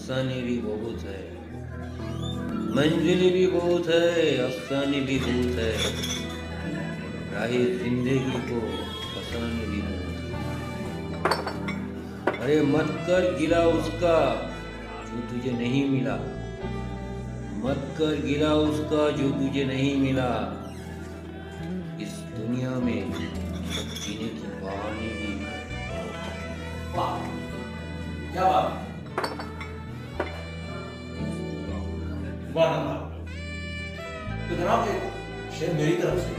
अफसाने भी बहुत है, मंजिल भी बहुत है, अफसाने भी बहुत है, राहे जिंदगी को फसाने भी बहुत है। अरे मत कर गिला उसका जो तुझे नहीं मिला, मत कर गिला उसका जो तुझे नहीं मिला। इस दुनिया में जीने की बहाने भी बहुत है। वाह, क्या बात, वाह। तो जनाब एक शेर मेरी तरफ से।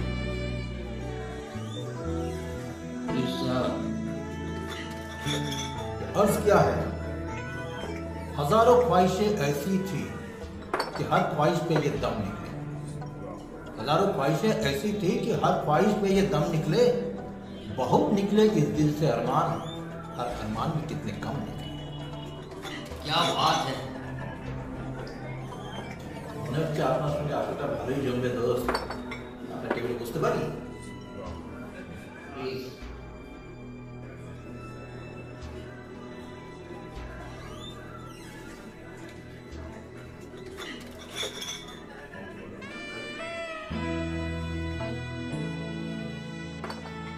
अर्ज क्या है, हजारों ख्वाहिशें ऐसी थी कि हर ख्वाहिश पे ये दम निकले। हजारों ख्वाहिशें ऐसी थी कि हर ख्वाहिश पे ये दम निकले। बहुत निकले इस दिल से अरमान, हर अरमान में कितने कम निकले। क्या बात है। মনে হচ্ছে আপনার সঙ্গে আসলটা ভালোই জমবে দোস্ত। আপনার টেবিলে বসতে পারি?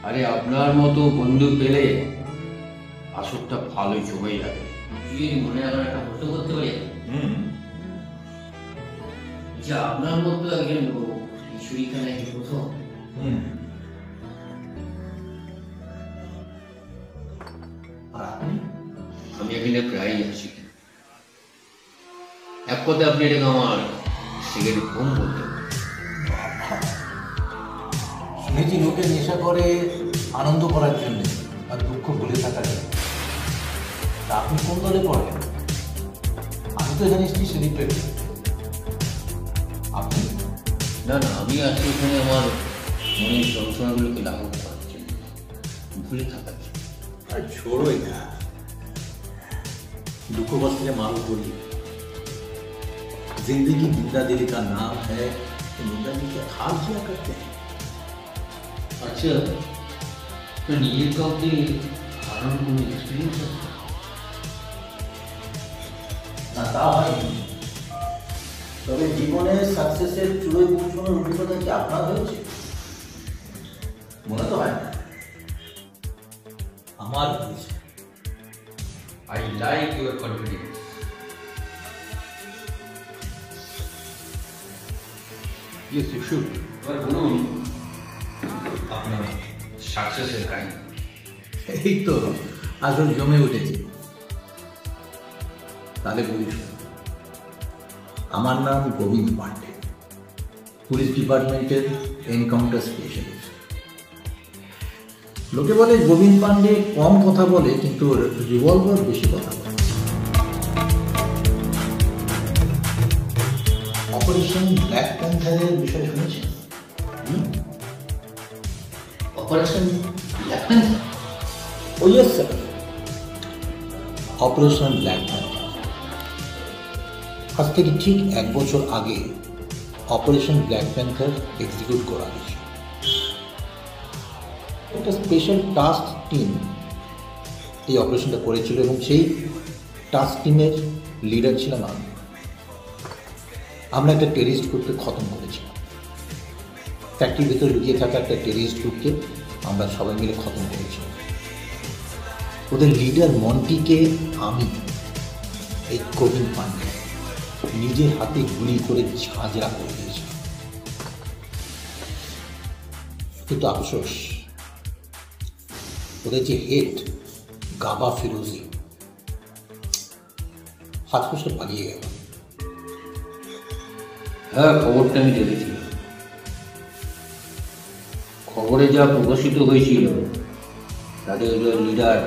আরে আপনার মতো বন্ধু পেলে আসরটা ভালোই জমে যাবে। যদি মনে এখন একটা প্রশ্ন করতে পারি, যে আপনার মতো একজন লোক এই ছুরিখানায় কি প্রথম? আর আপনি? আমি এখানে প্রায়ই আসি। এক কথায় আপনি এটাকে আমার সিগারেট কম বলতে পারেন। শুনেছি লোকে নেশা করে আনন্দ করার জন্য আর দুঃখ ভুলে থাকার জন্য। তা আপনি কোন দলে পড়েন? আমি তো জানিস কি সেলিব্রিটি। আপনি? না না, আমি আছি এখানে আমার মনের যন্ত্রণাগুলোকে লাঘব করার জন্য, ভুলে থাকার জন্য। আর छोड़ोই না, दुख कष्ट के मालूम बोली जिंदगी निंदा दिल का नाम है, तो निंदा दिल के हाल जिया करते हैं। আচ্ছা, তো নিজের কাউকে হারানোর কোনো এক্সপিরিয়েন্স আছে? না তা হয়নি, তবে জীবনে সাকসেসের চূড়ায় পৌঁছানোর অভিজ্ঞতা কি আপনার হয়েছে? মনে তো হয় না। আমার হয়েছে। I like your confidence. Yes, you should. এবার বলুন আপনার সাকসেসের কাহিনী। এই তো আসল জমে উঠেছে। তাহলে বলিস, আমার নাম গোবিন্দ পান্ডে, পুলিশ ডিপার্টমেন্টের এনকাউন্টার স্পেশালিস্ট। লোকে বলে গোবিন্দ পান্ডে কম কথা বলে, কিন্তু রিভলভার বেশি কথা বলে। অপারেশন ব্ল্যাক প্যান্থারের বিষয়ে শুনেছেন? Operation black panther? ও yes sir, operation black panther. আজ থেকে ঠিক 1 বছর আগে অপারেশন ব্ল্যাক প্যান্থার এক্সিকিউট করা হয়েছে। একটা স্পেশাল টাস্ক টিম এই অপারেশনটা করেছিল, এবং সেই টাস্ক টিমের লিডার ছিলাম আমি। আমরা একটা টেররিস্ট গ্রুপকে খতম করেছিলাম। ফ্যাক্টরির ভেতরে লুকিয়ে থাকা একটা টেররিস্ট গ্রুপকে আমরা সবাই মিলে খতম করেছিলাম। ওদের লিডার মন্টিকে আমি, এই গোবিন্দ পান্ডে, নিজের হাতে গুলি করে ঝাঁঝরা করে দিয়েছি। কিন্তু আফসোস, ওদের যে হেড গাবা ফিরোজি হাত কষে পালিয়ে গেল। হ্যাঁ, খবরটা আমি দেখেছিলাম। খবরে যা প্রকাশিত হয়েছিল তাদের লিডার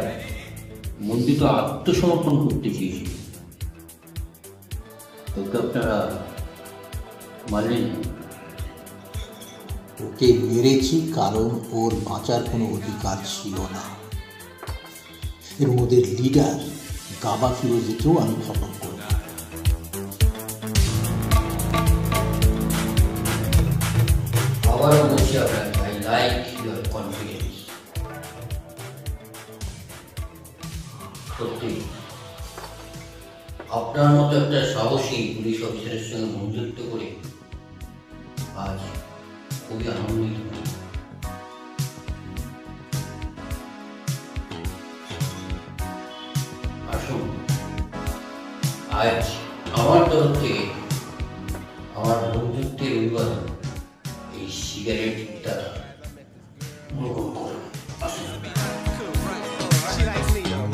মন্ত্রী তো আত্মসমর্পণ করতে চেয়েছিল, ওকে আপনারা মানলেন? ওকে মেরেছি কারণ ওর বাঁচার কোনো অধিকার ছিল না, এবং ওদের লিডার গাবা ফিরোজিকেও আমি খতম করব। আবারও বলছি আপনাকে, আই লাইক ইউর কনফিডেন্স। সত্যি আপনার মতো একটা সাহসী পুলিশ অফিসারের সঙ্গে বন্ধুত্ব করে আজ খুবই আনন্দিত। আসুন, আজ আমার তরফ থেকে আমার বন্ধুত্বের অভিবাদন এই সিগারেটটা গ্রহণ করুন। আসুন। She likes me though.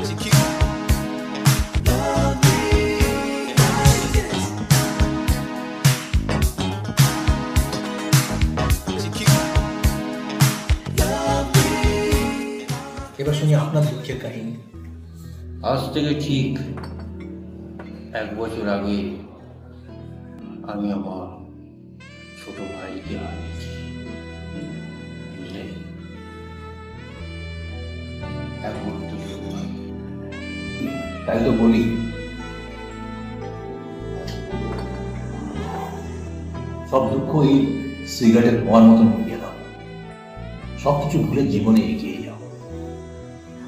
She cute. She cute. এবার শুনি আপনার দুঃখের কাহিনী। আজ থেকে ঠিক 1 বছর আগে আমি আমার ছোট ভাইকে হারিয়েছি। বুঝলে? একমাত্র ছোট ভাই। তাই তো বলি, সব দুঃখ এই সিগারেটের ধোঁয়ার মতন মিলিয়ে দাও, সবকিছু ভুলে জীবনে এগিয়ে যাও।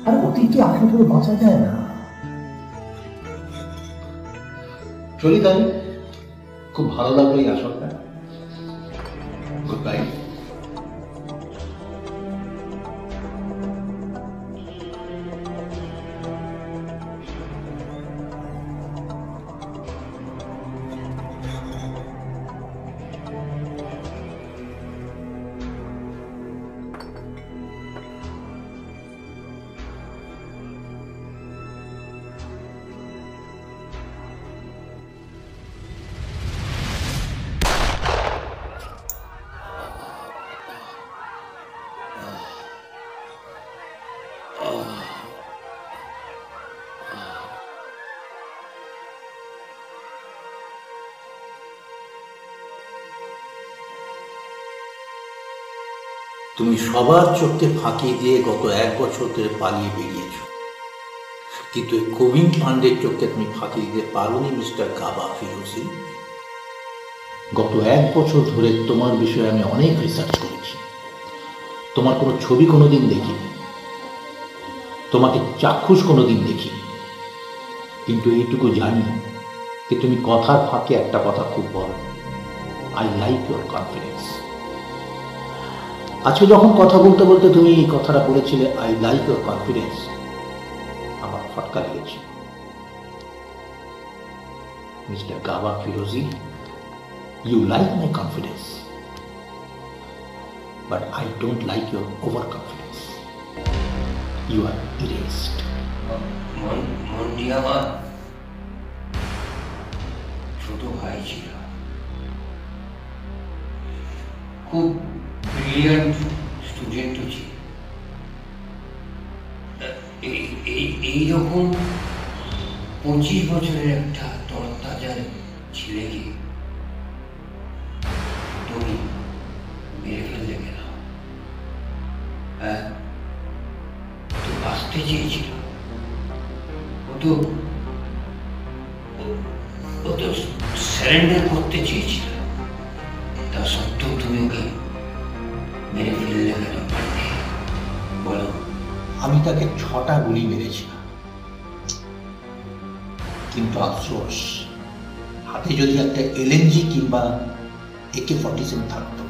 আর অতীতকে আগে করে বাঁচা যায় না। চলি তাহলে, খুব ভালো লাগলো এই আসরটা। Good bye. তুমি সবার চোখকে ফাঁকি দিয়ে গত 1 বছর ধরে পালিয়ে বেরিয়েছ, কিন্তু এই গোবিন্দ পান্ডের চোখকে তুমি ফাঁকি দিতে পারোনি মিস্টার গাবা ফিরোজি। গত 1 বছর ধরে তোমার বিষয়ে আমি অনেক রিসার্চ করেছি। তোমার কোনো ছবি কোনোদিন দেখিনি, তোমাকে চাক্ষুষ কোনোদিন দেখিনি, কিন্তু এইটুকু জানি যে তুমি কথার ফাঁকে একটা কথা খুব বলো, আই লাইক ইউর কনফিডেন্স। আজকে যখন কথা বলতে বলতে তুমি এই কথাটা বলেছিলে, আই লাইক ইউর কনফিডেন্স, আমার ফটকা লেগেছে। Mister Gaba Firozi, you like my confidence, but I don't like your over confidence. You are erased. মন্ডি আমার ছোট ভাই ছিল, খুব ব্রিলিয়ান্ট স্টুডেন্টও ছিল। এইরকম 25 বছরের একটা তরতাজা ছেলেকে তুমি মেরে ফেলতে গেল। হ্যাঁ, তো বাঁচতে চেয়েছিল, ও তো সারেন্ডার করতে চেয়েছিল, তা সত্ত্বেও তুমি ওকে মেরে ফেললে কেন? বলো। আমি তাকে 6টা গুলি মেরেছিলাম, কিন্তু আফসোস হাতে যদি একটা এলএনজি কিংবা AK-47 থাকতো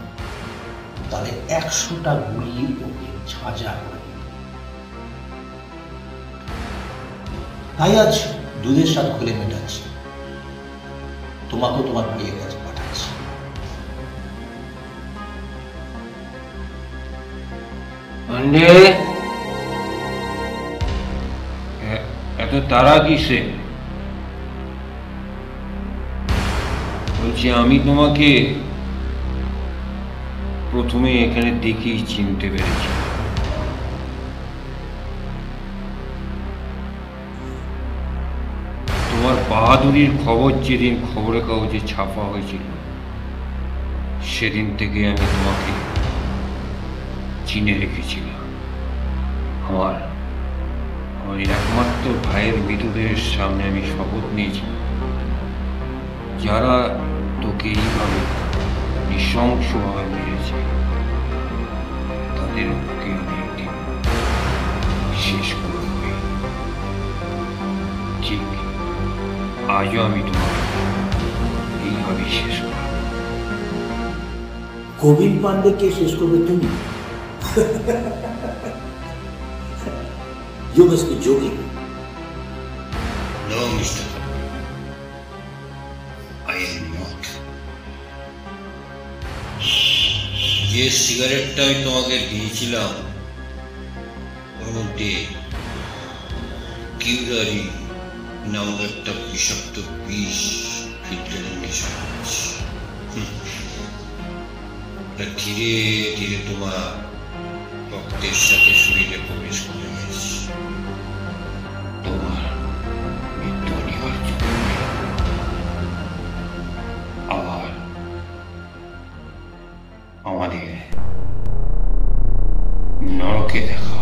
তাহলে 100টা গুলি ওকে ঝাঁঝা করে দিত। তাই আজ দুধের স্বাদ খুলে মেটাচ্ছি, তোমাকেও তোমার ভাইয়ের কাছে পাঠাচ্ছি। পান্ডে, এত তারা কিসে? বলছি, আমি তোমাকে প্রথমে এখানে দেখেই চিনতে পেরেছি। তোমার বাহাদুরির খবর যেদিন খবরের কাগজে ছাপা হয়েছিল, সেদিন থেকে আমি তোমাকে চিনে রেখেছিলাম। আমার একমাত্র ভাইয়ের মৃতদেহের সামনে আমি শপথ নিয়েছি, যারা তোকে এইভাবে নৃশংসভাবে মেরেছে আমাদের অন্তিম দিনটি শেষ করবে। ঠিক আজও আমি তোমাকে এইভাবেই শেষ করব। গোবিন্দ পান্ডেকে শেষ করবে তুমি? You must be joking. No, Mr. I am not. যে সিগারেটটা আমি তোমাকে দিয়েছিলাম ওর মধ্যে কিউরারি নামক একটা বিষাক্ত বিষ ফিল্টারে নেশা করছি। ওটা ধীরে ধীরে তোমার রক্তের সাথে শরীরে প্রবেশ করে গেছে। তোমার মৃত্যু অনিবার্য। আবার আমাদের নরকে দেখা